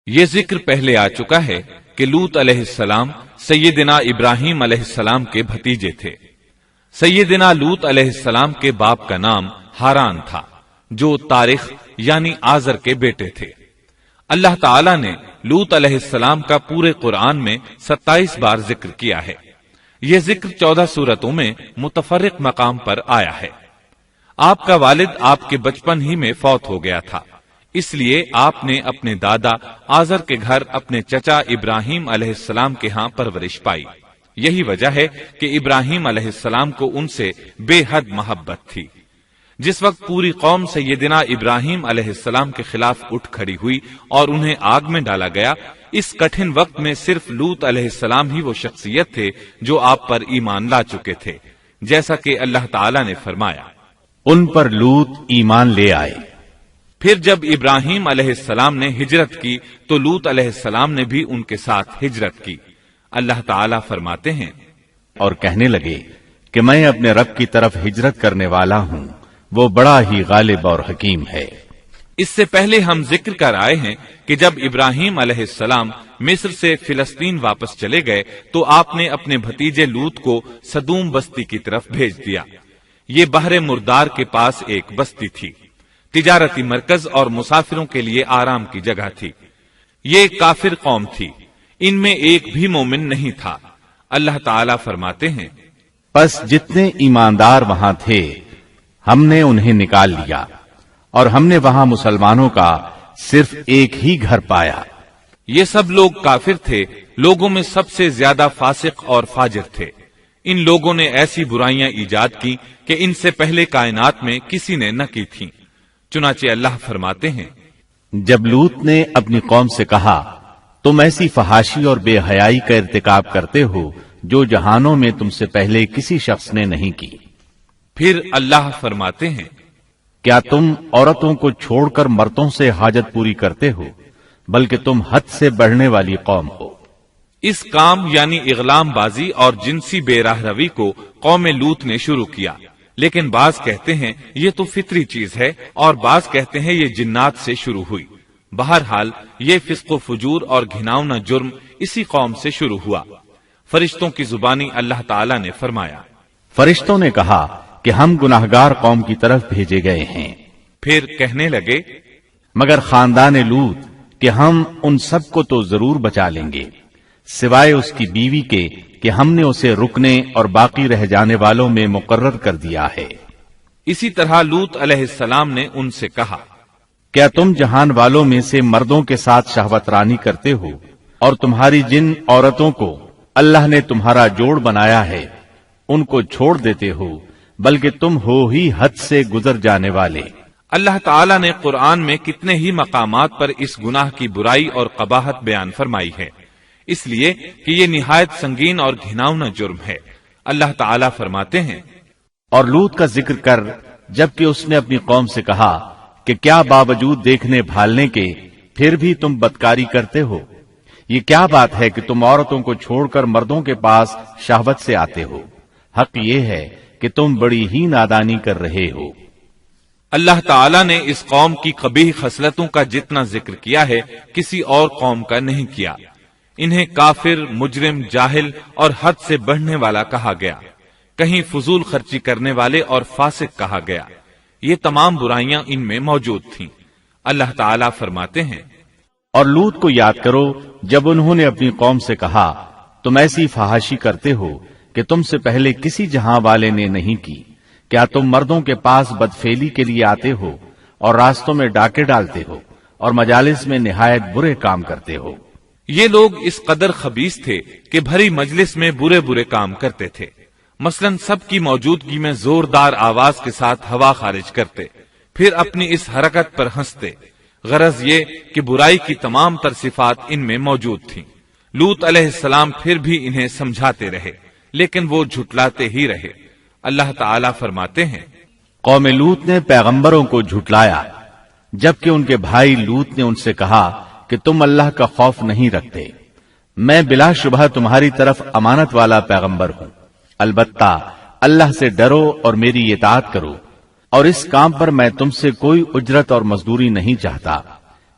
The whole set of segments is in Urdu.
یہ ذکر پہلے آ چکا ہے کہ لوط علیہ السلام سیدنا ابراہیم علیہ السلام کے بھتیجے تھے۔ سیدنا لوط علیہ السلام کے باپ کا نام ہاران تھا، جو تارخ یعنی آزر کے بیٹے تھے۔ اللہ تعالی نے لوط علیہ السلام کا پورے قرآن میں 27 بار ذکر کیا ہے۔ یہ ذکر 14 سورتوں میں متفرق مقام پر آیا ہے۔ آپ کا والد آپ کے بچپن ہی میں فوت ہو گیا تھا، اس لیے آپ نے اپنے دادا آزر کے گھر اپنے چچا ابراہیم علیہ السلام کے ہاں پرورش پائی۔ یہی وجہ ہے کہ ابراہیم علیہ السلام کو ان سے بے حد محبت تھی۔ جس وقت پوری قوم سیدنا ابراہیم علیہ السلام کے خلاف اٹھ کھڑی ہوئی اور انہیں آگ میں ڈالا گیا، اس کٹھن وقت میں صرف لوط علیہ السلام ہی وہ شخصیت تھے جو آپ پر ایمان لا چکے تھے، جیسا کہ اللہ تعالی نے فرمایا، ان پر لوط ایمان لے آئے۔ پھر جب ابراہیم علیہ السلام نے ہجرت کی تو لوط علیہ السلام نے بھی ان کے ساتھ ہجرت کی۔ اللہ تعالی فرماتے ہیں، اور کہنے لگے کہ میں اپنے رب کی طرف ہجرت کرنے والا ہوں، وہ بڑا ہی غالب اور حکیم ہے۔ اس سے پہلے ہم ذکر کر آئے ہیں کہ جب ابراہیم علیہ السلام مصر سے فلسطین واپس چلے گئے تو آپ نے اپنے بھتیجے لوط کو سدوم بستی کی طرف بھیج دیا۔ یہ بحر مردار کے پاس ایک بستی تھی، تجارتی مرکز اور مسافروں کے لیے آرام کی جگہ تھی۔ یہ ایک کافر قوم تھی، ان میں ایک بھی مومن نہیں تھا۔ اللہ تعالی فرماتے ہیں، پس جتنے ایماندار وہاں تھے ہم نے انہیں نکال لیا، اور ہم نے وہاں مسلمانوں کا صرف ایک ہی گھر پایا۔ یہ سب لوگ کافر تھے، لوگوں میں سب سے زیادہ فاسق اور فاجر تھے۔ ان لوگوں نے ایسی برائیاں ایجاد کی کہ ان سے پہلے کائنات میں کسی نے نہ کی تھیں۔ چنانچہ اللہ فرماتے ہیں، جب لوط نے اپنی قوم سے کہا، تم ایسی فحاشی اور بے حیائی کا ارتکاب کرتے ہو جو جہانوں میں تم سے پہلے کسی شخص نے نہیں کی۔ پھر اللہ فرماتے ہیں، کیا تم عورتوں کو چھوڑ کر مردوں سے حاجت پوری کرتے ہو، بلکہ تم حد سے بڑھنے والی قوم ہو۔ اس کام یعنی اغلام بازی اور جنسی بے راہ روی کو قوم لوط نے شروع کیا، لیکن بعض کہتے ہیں یہ تو فطری چیز ہے اور بعض کہتے ہیں یہ جنات سے شروع ہوئی۔ بہرحال یہ فسق و فجور اور گھناؤنا جرم اسی قوم سے شروع ہوا۔ فرشتوں کی زبانی اللہ تعالی نے فرمایا، فرشتوں نے کہا کہ ہم گناہگار قوم کی طرف بھیجے گئے ہیں۔ پھر کہنے لگے، مگر خاندان لوط کہ ہم ان سب کو تو ضرور بچا لیں گے، سوائے اس کی بیوی کے کہ ہم نے اسے رکنے اور باقی رہ جانے والوں میں مقرر کر دیا ہے۔ اسی طرح لوط علیہ السلام نے ان سے کہا، کیا تم جہان والوں میں سے مردوں کے ساتھ شہوت رانی کرتے ہو، اور تمہاری جن عورتوں کو اللہ نے تمہارا جوڑ بنایا ہے ان کو چھوڑ دیتے ہو، بلکہ تم ہو ہی حد سے گزر جانے والے۔ اللہ تعالی نے قرآن میں کتنے ہی مقامات پر اس گناہ کی برائی اور قباحت بیان فرمائی ہے، اس لیے کہ یہ نہایت سنگین اور گھناؤنا جرم ہے۔ اللہ تعالی فرماتے ہیں، اور لوط کا ذکر کر جبکہ اس نے اپنی قوم سے کہا کہ کیا باوجود دیکھنے بھالنے کے پھر بھی تم بدکاری کرتے ہو؟ یہ کیا بات ہے کہ تم عورتوں کو چھوڑ کر مردوں کے پاس شہوت سے آتے ہو؟ حق یہ ہے کہ تم بڑی ہی نادانی کر رہے ہو۔ اللہ تعالی نے اس قوم کی قبیح خصلتوں کا جتنا ذکر کیا ہے کسی اور قوم کا نہیں کیا۔ انہیں کافر، مجرم، جاہل اور حد سے بڑھنے والا کہا گیا، کہیں فضول خرچی کرنے والے اور فاسق کہا گیا۔ یہ تمام برائیاں ان میں موجود تھیں۔ اللہ تعالی فرماتے ہیں، اور لوط کو یاد کرو جب انہوں نے اپنی قوم سے کہا، تم ایسی فحاشی کرتے ہو کہ تم سے پہلے کسی جہاں والے نے نہیں کی۔ کیا تم مردوں کے پاس بدفعلی کے لیے آتے ہو اور راستوں میں ڈاکے ڈالتے ہو اور مجالس میں نہایت برے کام کرتے ہو؟ یہ لوگ اس قدر خبیث تھے کہ بھری مجلس میں برے برے کام کرتے تھے۔ مثلا سب کی موجودگی میں زوردار آواز کے ساتھ ہوا خارج کرتے، پھر اپنی اس حرکت پر ہنستے۔ غرض یہ کہ برائی کی تمام تر صفات ان میں موجود تھیں۔ لوط علیہ السلام پھر بھی انہیں سمجھاتے رہے، لیکن وہ جھٹلاتے ہی رہے۔ اللہ تعالی فرماتے ہیں، قوم لوط نے پیغمبروں کو جھٹلایا، جبکہ ان کے بھائی لوط نے ان سے کہا کہ تم اللہ کا خوف نہیں رکھتے۔ میں بلا شبہ تمہاری طرف امانت والا پیغمبر ہوں، البتہ اللہ سے ڈرو اور میری اطاعت کرو، اور اس کام پر میں تم سے کوئی اجرت اور مزدوری نہیں چاہتا۔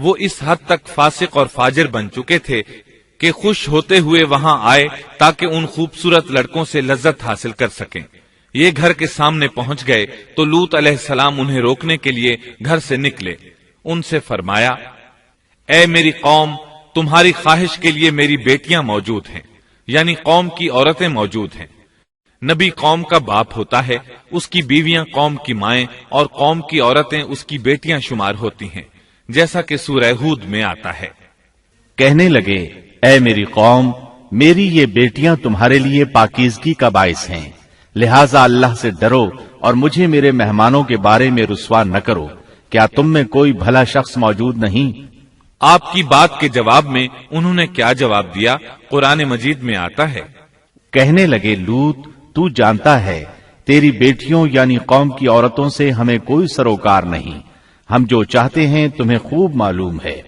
وہ اس حد تک فاسق اور فاجر بن چکے تھے کہ خوش ہوتے ہوئے وہاں آئے تاکہ ان خوبصورت لڑکوں سے لذت حاصل کر سکیں۔ یہ گھر کے سامنے پہنچ گئے تو لوط علیہ السلام انہیں روکنے کے لیے گھر سے نکلے۔ ان سے فرمایا، اے میری قوم، تمہاری خواہش کے لیے میری بیٹیاں موجود ہیں، یعنی قوم کی عورتیں موجود ہیں۔ نبی قوم کا باپ ہوتا ہے، اس کی بیویاں قوم کی مائیں اور قوم کی عورتیں اس کی بیٹیاں شمار ہوتی ہیں، جیسا کہ سورہ ہود میں آتا ہے۔ کہنے لگے، اے میری قوم، میری یہ بیٹیاں تمہارے لیے پاکیزگی کا باعث ہیں، لہذا اللہ سے ڈرو اور مجھے میرے مہمانوں کے بارے میں رسوا نہ کرو۔ کیا تم میں کوئی بھلا شخص موجود نہیں؟ آپ کی بات کے جواب میں انہوں نے کیا جواب دیا؟ قرآن مجید میں آتا ہے، کہنے لگے، لوط، تو جانتا ہے تیری بیٹیوں یعنی قوم کی عورتوں سے ہمیں کوئی سروکار نہیں، ہم جو چاہتے ہیں تمہیں خوب معلوم ہے۔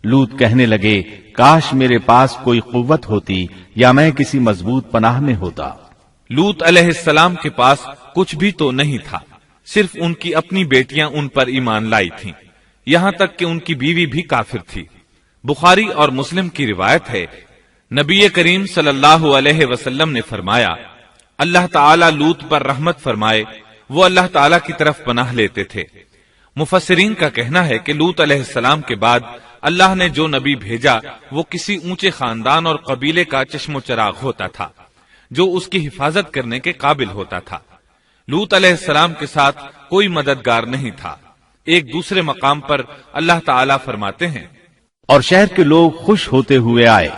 لوط کہنے لگے، کاش میرے پاس کوئی قوت ہوتی یا میں کسی مضبوط پناہ میں ہوتا۔ لوط علیہ السلام کے پاس کچھ بھی تو نہیں تھا، صرف ان کی اپنی بیٹیاں ان پر ایمان لائی تھیں، یہاں تک کہ ان کی بیوی بھی کافر تھی۔ بخاری اور مسلم کی روایت ہے، نبی کریم صلی اللہ علیہ وسلم نے فرمایا، اللہ تعالیٰ لوط پر رحمت فرمائے، وہ اللہ تعالیٰ کی طرف پناہ لیتے تھے۔ مفسرین کا کہنا ہے کہ لوط علیہ السلام کے بعد اللہ نے جو نبی بھیجا وہ کسی اونچے خاندان اور قبیلے کا چشم و چراغ ہوتا تھا جو اس کی حفاظت کرنے کے قابل ہوتا تھا۔ لوط علیہ السلام کے ساتھ کوئی مددگار نہیں تھا۔ ایک دوسرے مقام پر اللہ تعالیٰ فرماتے ہیں، اور شہر کے لوگ خوش ہوتے ہوئے آئے۔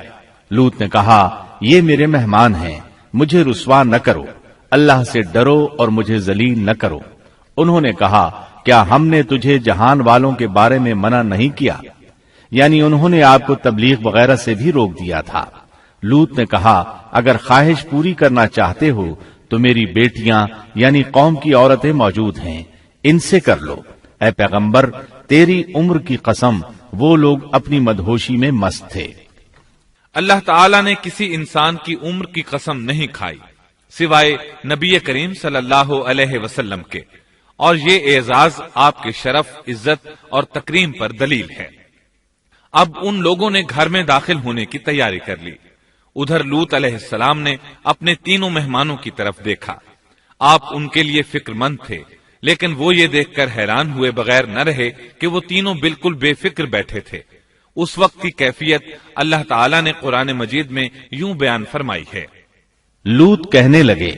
لوط نے کہا، یہ میرے مہمان ہیں، مجھے رسوا نہ کرو، اللہ سے ڈرو اور مجھے ذلیل نہ کرو۔ انہوں نے کہا، کیا ہم نے تجھے جہان والوں کے بارے میں منع نہیں کیا؟ یعنی انہوں نے آپ کو تبلیغ وغیرہ سے بھی روک دیا تھا۔ لوط نے کہا، اگر خواہش پوری کرنا چاہتے ہو تو میری بیٹیاں یعنی قوم کی عورتیں موجود ہیں، ان سے کر لو۔ اے پیغمبر، تیری عمر کی قسم، وہ لوگ اپنی مدہوشی میں مست تھے۔ اللہ تعالیٰ نے کسی انسان کی عمر کی قسم نہیں کھائی سوائے نبی کریم صلی اللہ علیہ وسلم کے، اور یہ اعزاز آپ کے شرف، عزت اور تکریم پر دلیل ہے۔ اب ان لوگوں نے گھر میں داخل ہونے کی تیاری کر لی۔ ادھر لوط علیہ السلام نے اپنے تینوں مہمانوں کی طرف دیکھا۔ آپ ان کے لیے فکر مند تھے، لیکن وہ یہ دیکھ کر حیران ہوئے بغیر نہ رہے کہ وہ تینوں بالکل بے فکر بیٹھے تھے۔ اس وقت کی کیفیت اللہ تعالیٰ نے قرآن مجید میں یوں بیان فرمائی ہے، لوط کہنے لگے،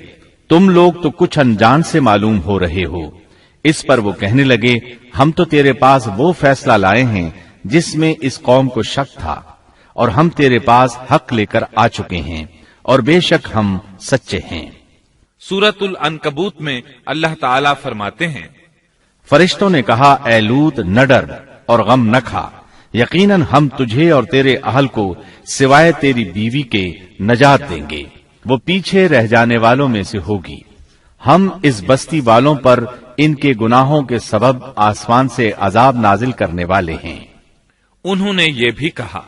تم لوگ تو کچھ انجان سے معلوم ہو رہے ہو۔ اس پر وہ کہنے لگے، ہم تو تیرے پاس وہ فیصلہ لائے ہیں جس میں اس قوم کو شک تھا، اور ہم تیرے پاس حق لے کر آ چکے ہیں، اور بے شک ہم سچے ہیں۔ سورۃ العنکبوت میں اللہ تعالیٰ فرماتے ہیں، فرشتوں نے کہا، اے لوط، نہ ڈر اور غم نہ کھا، یقیناً ہم تجھے اور تیرے اہل کو سوائے تیری بیوی کے نجات دیں گے، وہ پیچھے رہ جانے والوں میں سے ہوگی۔ ہم اس بستی والوں پر ان کے گناہوں کے سبب آسمان سے عذاب نازل کرنے والے ہیں۔ انہوں نے یہ بھی کہا،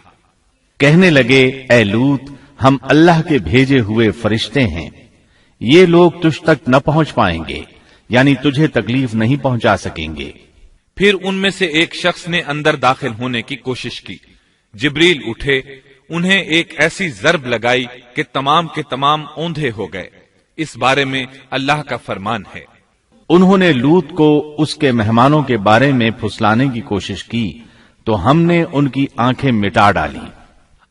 کہنے لگے، اے لوط، ہم اللہ کے بھیجے ہوئے فرشتے ہیں، یہ لوگ تجھ تک نہ پہنچ پائیں گے، یعنی تجھے تکلیف نہیں پہنچا سکیں گے۔ پھر ان میں سے ایک شخص نے اندر داخل ہونے کی کوشش کی۔ جبریل اٹھے، انہیں ایک ایسی ضرب لگائی کہ تمام کے تمام اوندھے ہو گئے۔ اس بارے میں اللہ کا فرمان ہے، انہوں نے لوط کو اس کے مہمانوں کے بارے میں پھسلانے کی کوشش کی تو ہم نے ان کی آنکھیں مٹا ڈالی۔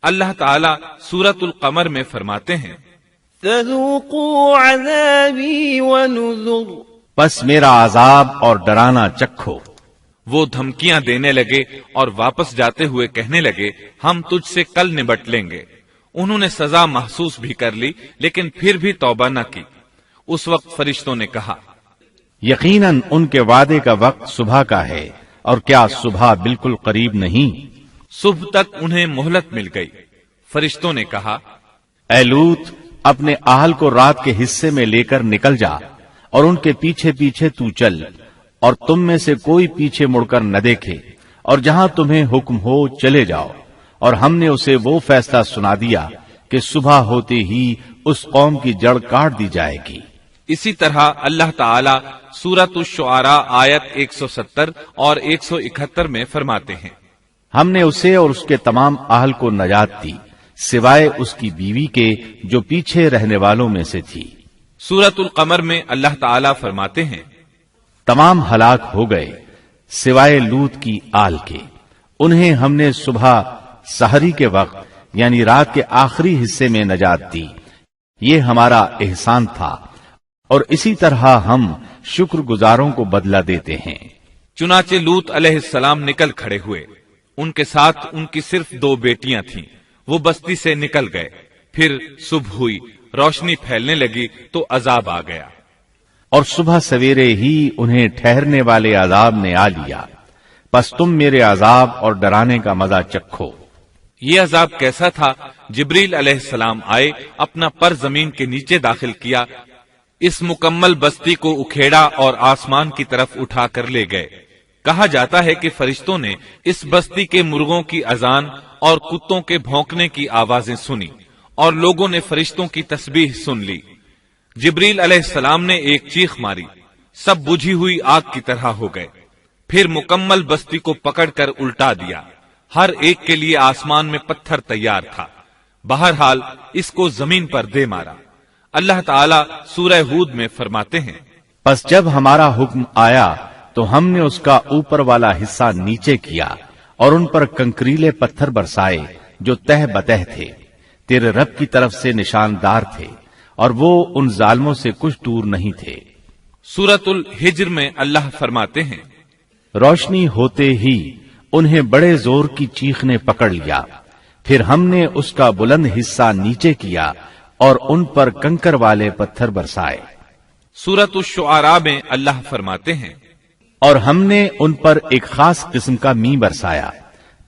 اللہ تعالیٰ سورۃ القمر میں فرماتے ہیں، فذوقوا عذابی ونذر، پس میرا عذاب اور ڈرانا چکھو۔ وہ دھمکیاں دینے لگے اور واپس جاتے ہوئے کہنے لگے، ہم تجھ سے کل نبٹ لیں گے۔ انہوں نے سزا محسوس بھی کر لی، لیکن پھر بھی توبہ نہ کی۔ اس وقت فرشتوں نے کہا، یقیناً ان کے وعدے کا وقت صبح کا ہے، اور کیا صبح بالکل قریب نہیں؟ صبح تک انہیں مہلت مل گئی۔ فرشتوں نے کہا، اے لوط، اپنے اہل کو رات کے حصے میں لے کر نکل جا، اور ان کے پیچھے پیچھے تو چل، اور تم میں سے کوئی پیچھے مڑ کر نہ دیکھے، اور جہاں تمہیں حکم ہو چلے جاؤ۔ اور ہم نے اسے وہ فیصلہ سنا دیا کہ صبح ہوتے ہی اس قوم کی جڑ کاٹ دی جائے گی۔ اسی طرح اللہ تعالیٰ سورۃ الشعراء آیت 170 اور 171 میں فرماتے ہیں، ہم نے اسے اور اس کے تمام اہل کو نجات دی سوائے اس کی بیوی کے جو پیچھے رہنے والوں میں سے تھی۔ سورۃ القمر میں اللہ تعالیٰ فرماتے ہیں، تمام ہلاک ہو گئے سوائے لوط کی آل کے، انہیں ہم نے صبح سحری کے وقت یعنی رات کے آخری حصے میں نجات دی، یہ ہمارا احسان تھا اور اسی طرح ہم شکر گزاروں کو بدلہ دیتے ہیں۔ چنانچہ لوط علیہ السلام نکل کھڑے ہوئے، ان کے ساتھ ان کی صرف 2 بیٹیاں تھیں، وہ بستی سے نکل گئے، پھر صبح ہوئی، روشنی پھیلنے لگی تو عذاب آ گیا، اور صبح سویرے ہی انہیں ٹھہرنے والے عذاب نے آ لیا، پس تم میرے عذاب اور ڈرانے کا مزہ چکھو۔ یہ عذاب کیسا تھا؟ جبریل علیہ السلام آئے، اپنا پر زمین کے نیچے داخل کیا، اس مکمل بستی کو اکھیڑا اور آسمان کی طرف اٹھا کر لے گئے۔ کہا جاتا ہے کہ فرشتوں نے اس بستی کے مرغوں کی اذان اور کتوں کے بھونکنے کی آوازیں سنی اور لوگوں نے فرشتوں کی تسبیح سن لی۔ جبریل علیہ السلام نے ایک چیخ ماری، سب بجھی ہوئی آگ کی طرح ہو گئے، پھر مکمل بستی کو پکڑ کر الٹا دیا، ہر ایک کے لیے آسمان میں پتھر تیار تھا، بہرحال اس کو زمین پر دے مارا۔ اللہ تعالیٰ سورہ ہود میں فرماتے ہیں، پس جب ہمارا حکم آیا تو ہم نے اس کا اوپر والا حصہ نیچے کیا اور ان پر کنکریلے پتھر برسائے جو تہ بتہ تھے، تیرے رب کی طرف سے نشاندار تھے اور وہ ان ظالموں سے کچھ دور نہیں تھے۔ سورۃ الحجر میں اللہ فرماتے ہیں، روشنی ہوتے ہی انہیں بڑے زور کی چیخ نے پکڑ لیا، پھر ہم نے اس کا بلند حصہ نیچے کیا اور ان پر کنکر والے پتھر برسائے۔ سورۃ الشعراء میں اللہ فرماتے ہیں، اور ہم نے ان پر ایک خاص قسم کا می برسایا،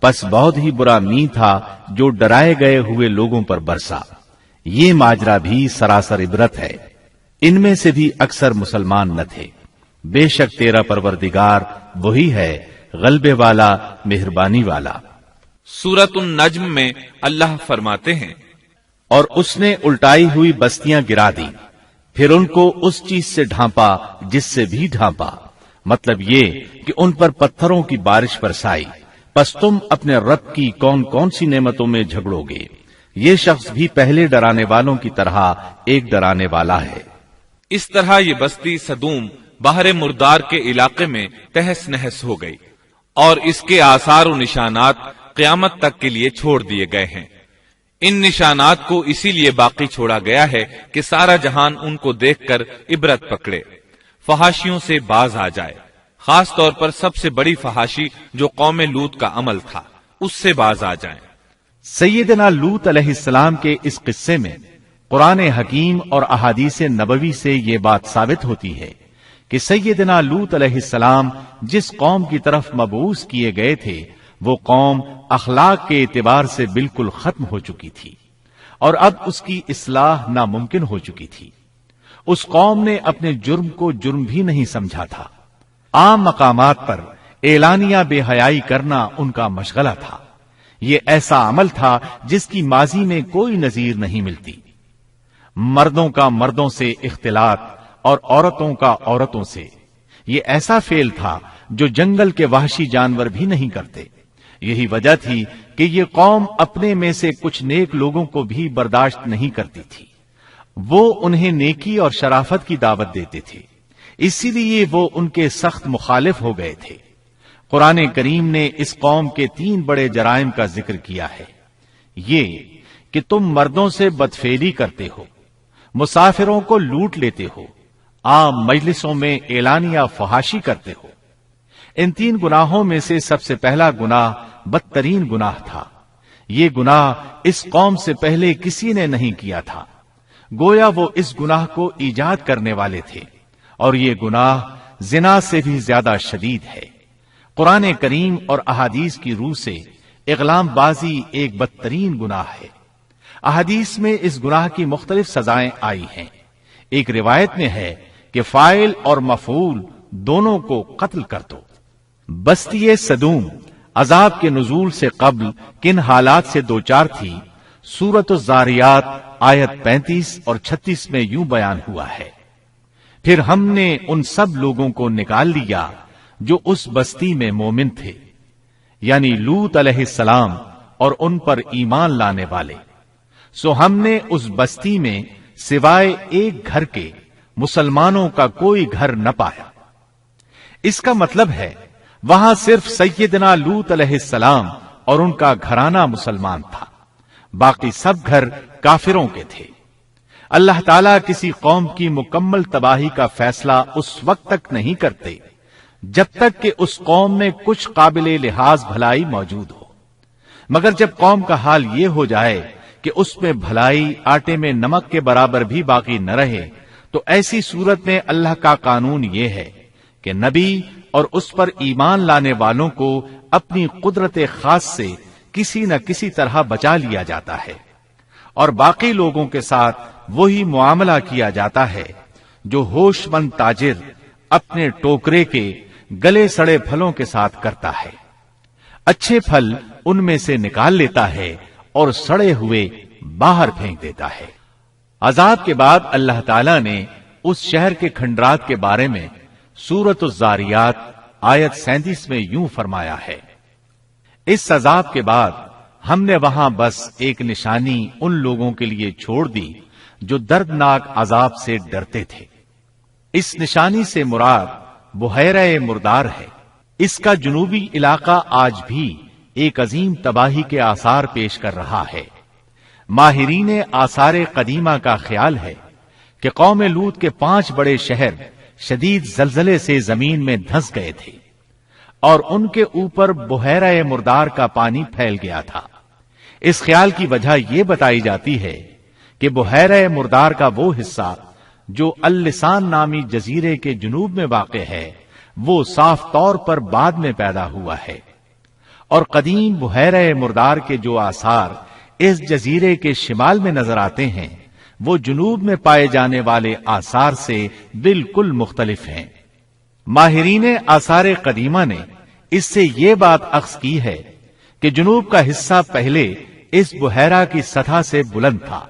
پس بہت ہی برا می تھا جو ڈرائے گئے ہوئے لوگوں پر برسا۔ یہ ماجرا بھی سراسر عبرت ہے، ان میں سے بھی اکثر مسلمان نہ تھے۔ بے شک تیرا پروردگار وہی ہے غلبے والا، مہربانی والا۔ سورۃ النجم میں اللہ فرماتے ہیں، اور اس نے الٹائی ہوئی بستیاں گرا دی، پھر ان کو اس چیز سے ڈھانپا جس سے بھی ڈھانپا، مطلب یہ کہ ان پر پتھروں کی بارش برسائی، پس تم اپنے رب کی کون کون سی نعمتوں میں جھگڑو گے۔ یہ شخص بھی پہلے ڈرانے والوں کی طرح ایک ڈرانے والا ہے۔ اس طرح یہ بستی سدوم باہر مردار کے علاقے میں تہس نہس ہو گئی اور اس کے آثار و نشانات قیامت تک کے لیے چھوڑ دیے گئے ہیں۔ ان نشانات کو اسی لیے باقی چھوڑا گیا ہے کہ سارا جہان ان کو دیکھ کر عبرت پکڑے، فحاشیوں سے باز آ جائے، خاص طور پر سب سے بڑی فحاشی جو قوم لوط کا عمل تھا اس سے باز آ جائیں۔ سیدنا لوط علیہ السلام کے اس قصے میں قرآن حکیم اور احادیث نبوی سے یہ بات ثابت ہوتی ہے کہ سیدنا لوط علیہ السلام جس قوم کی طرف مبعوث کیے گئے تھے وہ قوم اخلاق کے اعتبار سے بالکل ختم ہو چکی تھی اور اب اس کی اصلاح ناممکن ہو چکی تھی۔ اس قوم نے اپنے جرم کو جرم بھی نہیں سمجھا تھا، عام مقامات پر اعلانیہ بے حیائی کرنا ان کا مشغلہ تھا۔ یہ ایسا عمل تھا جس کی ماضی میں کوئی نظیر نہیں ملتی۔ مردوں کا مردوں سے اختلاط اور عورتوں کا عورتوں سے، یہ ایسا فعل تھا جو جنگل کے وحشی جانور بھی نہیں کرتے۔ یہی وجہ تھی کہ یہ قوم اپنے میں سے کچھ نیک لوگوں کو بھی برداشت نہیں کرتی تھی، وہ انہیں نیکی اور شرافت کی دعوت دیتے تھے، اسی لیے وہ ان کے سخت مخالف ہو گئے تھے۔ قرآن کریم نے اس قوم کے 3 بڑے جرائم کا ذکر کیا ہے، یہ کہ تم مردوں سے بدفعلی کرتے ہو، مسافروں کو لوٹ لیتے ہو، عام مجلسوں میں اعلانیہ فحاشی کرتے ہو۔ ان 3 گناہوں میں سے سب سے پہلا گناہ بدترین گناہ تھا۔ یہ گناہ اس قوم سے پہلے کسی نے نہیں کیا تھا، گویا وہ اس گناہ کو ایجاد کرنے والے تھے، اور یہ گناہ زنا سے بھی زیادہ شدید ہے۔ قرآن کریم اور احادیث کی روح سے اغلام بازی ایک بدترین گناہ ہے۔ احادیث میں اس گناہ کی مختلف سزائیں آئی ہیں۔ ایک روایت میں ہے کہ فاعل اور مفعول دونوں کو قتل کر دو۔ بستی سدوم عذاب کے نزول سے قبل کن حالات سے دوچار تھی، سورۃ الزاریات آیت 35 اور 36 میں یوں بیان ہوا ہے، پھر ہم نے ان سب لوگوں کو نکال لیا جو اس بستی میں مومن تھے، یعنی لوط علیہ السلام اور ان پر ایمان لانے والے. سو ہم نے اس بستی میں سوائے ایک گھر کے مسلمانوں کا کوئی گھر نہ پایا. اس کا مطلب ہے وہاں صرف سیدنا لوط علیہ السلام اور ان کا گھرانہ مسلمان تھا، باقی سب گھر کافروں کے تھے. اللہ تعالیٰ کسی قوم کی مکمل تباہی کا فیصلہ اس وقت تک نہیں کرتے جب تک کہ اس قوم میں کچھ قابل لحاظ بھلائی موجود ہو، مگر جب قوم کا حال یہ ہو جائے کہ اس میں بھلائی آٹے میں نمک کے برابر بھی باقی نہ رہے، تو ایسی صورت میں اللہ کا قانون یہ ہے کہ نبی اور اس پر ایمان لانے والوں کو اپنی قدرت خاص سے کسی نہ کسی طرح بچا لیا جاتا ہے، اور باقی لوگوں کے ساتھ وہی معاملہ کیا جاتا ہے جو ہوش مند تاجر اپنے ٹوکرے کے گلے سڑے پھلوں کے ساتھ کرتا ہے. اچھے پھل ان میں سے نکال لیتا ہے اور سڑے ہوئے باہر پھینک دیتا ہے. عذاب کے بعد اللہ تعالیٰ نے اس شہر کے کھنڈرات کے بارے میں سورۃ الزاریات آیت 37 میں یوں فرمایا ہے: اس عذاب کے بعد ہم نے وہاں بس ایک نشانی ان لوگوں کے لیے چھوڑ دی جو دردناک عذاب سے ڈرتے تھے. اس نشانی سے مراد بحیرہ مردار ہے. اس کا جنوبی علاقہ آج بھی ایک عظیم تباہی کے آثار پیش کر رہا ہے. ماہرین آثار قدیمہ کا خیال ہے کہ قوم لوط کے 5 بڑے شہر شدید زلزلے سے زمین میں دھنس گئے تھے اور ان کے اوپر بحیرہ مردار کا پانی پھیل گیا تھا. اس خیال کی وجہ یہ بتائی جاتی ہے کہ بحیرہ مردار کا وہ حصہ جو اللسان نامی جزیرے کے جنوب میں واقع ہے وہ صاف طور پر بعد میں پیدا ہوا ہے، اور قدیم بحیرہ مردار کے جو آثار اس جزیرے کے شمال میں نظر آتے ہیں وہ جنوب میں پائے جانے والے آثار سے بالکل مختلف ہیں. ماہرین آثار قدیمہ نے اس سے یہ بات اخذ کی ہے کہ جنوب کا حصہ پہلے اس بحیرہ کی سطح سے بلند تھا،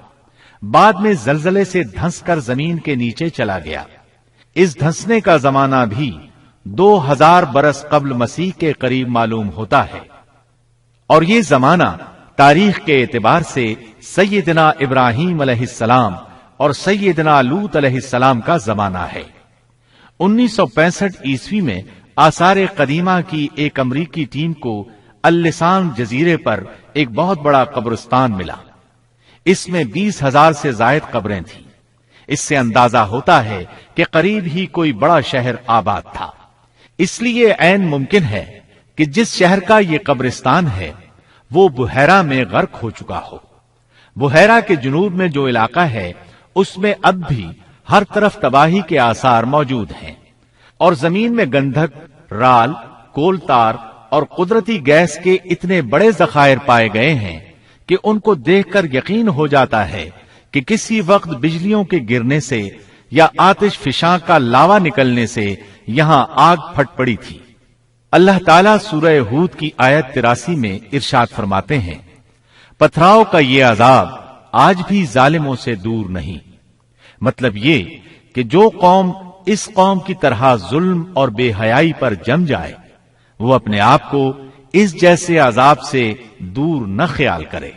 بعد میں زلزلے سے دھنس کر زمین کے نیچے چلا گیا. اس دھنسنے کا زمانہ بھی 2000 برس قبل مسیح کے قریب معلوم ہوتا ہے، اور یہ زمانہ تاریخ کے اعتبار سے سیدنا ابراہیم علیہ السلام اور سیدنا لوط علیہ السلام کا زمانہ ہے. 1965 عیسوی میں آثار قدیمہ کی ایک امریکی ٹیم کو اللسان جزیرے پر ایک بہت بڑا قبرستان ملا. اس میں 20,000 سے زائد قبریں تھیں. اس سے اندازہ ہوتا ہے کہ قریب ہی کوئی بڑا شہر آباد تھا. اس لیے عین ممکن ہے کہ جس شہر کا یہ قبرستان ہے وہ بحیرہ میں غرق ہو چکا ہو. بحیرہ کے جنوب میں جو علاقہ ہے اس میں اب بھی ہر طرف تباہی کے آثار موجود ہیں، اور زمین میں گندھک، رال، کول تار اور قدرتی گیس کے اتنے بڑے ذخائر پائے گئے ہیں کہ ان کو دیکھ کر یقین ہو جاتا ہے کہ کسی وقت بجلیوں کے گرنے سے یا آتش فشاں کا لاوا نکلنے سے یہاں آگ پھٹ پڑی تھی. اللہ تعالیٰ سورہ ہود کی آیت 83 میں ارشاد فرماتے ہیں: پتھراؤ کا یہ عذاب آج بھی ظالموں سے دور نہیں. مطلب یہ کہ جو قوم اس قوم کی طرح ظلم اور بے حیائی پر جم جائے وہ اپنے آپ کو اس جیسے عذاب سے دور نہ خیال کرے.